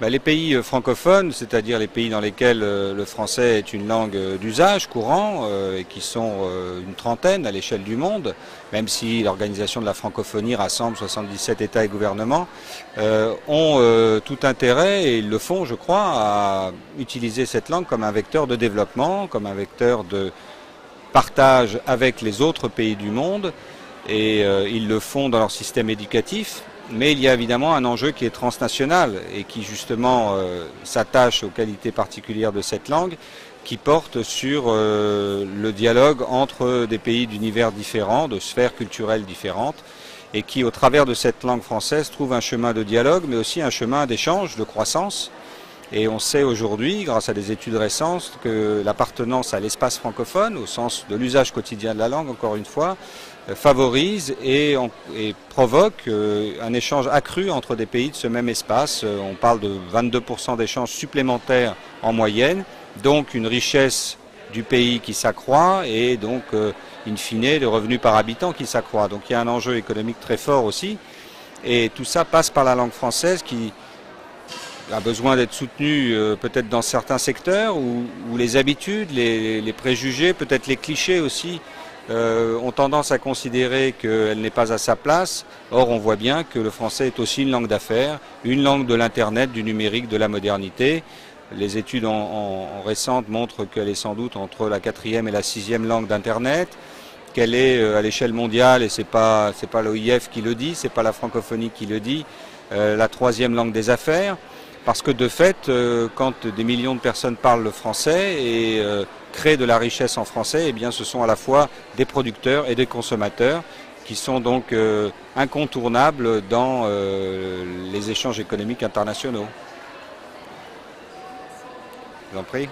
Les pays francophones, c'est-à-dire les pays dans lesquels le français est une langue d'usage courant et qui sont une trentaine à l'échelle du monde, même si l'organisation de la francophonie rassemble 77 États et gouvernements, ont tout intérêt, et ils le font je crois, à utiliser cette langue comme un vecteur de développement, comme un vecteur de partage avec les autres pays du monde, et ils le font dans leur système éducatif. Mais il y a évidemment un enjeu qui est transnational et qui justement s'attache aux qualités particulières de cette langue, qui porte sur le dialogue entre des pays d'univers différents, de sphères culturelles différentes, et qui au travers de cette langue française trouve un chemin de dialogue, mais aussi un chemin d'échange, de croissance. Et on sait aujourd'hui, grâce à des études récentes, que l'appartenance à l'espace francophone, au sens de l'usage quotidien de la langue, encore une fois, favorise et provoque un échange accru entre des pays de ce même espace. On parle de 22% d'échanges supplémentaires en moyenne, donc une richesse du pays qui s'accroît et donc, in fine, le revenu par habitant qui s'accroît. Donc il y a un enjeu économique très fort aussi. Et tout ça passe par la langue française qui a besoin d'être soutenue peut-être dans certains secteurs où les habitudes, les préjugés, peut-être les clichés aussi, ont tendance à considérer qu'elle n'est pas à sa place. Or, on voit bien que le français est aussi une langue d'affaires, une langue de l'Internet, du numérique, de la modernité. Les études récentes montrent qu'elle est sans doute entre la 4e et la 6e langue d'Internet, qu'elle est à l'échelle mondiale, et c'est pas l'OIF qui le dit, c'est pas la francophonie qui le dit, la 3e langue des affaires. Parce que de fait, quand des millions de personnes parlent le français et créent de la richesse en français, eh bien ce sont à la fois des producteurs et des consommateurs qui sont donc incontournables dans les échanges économiques internationaux. Je vous en prie.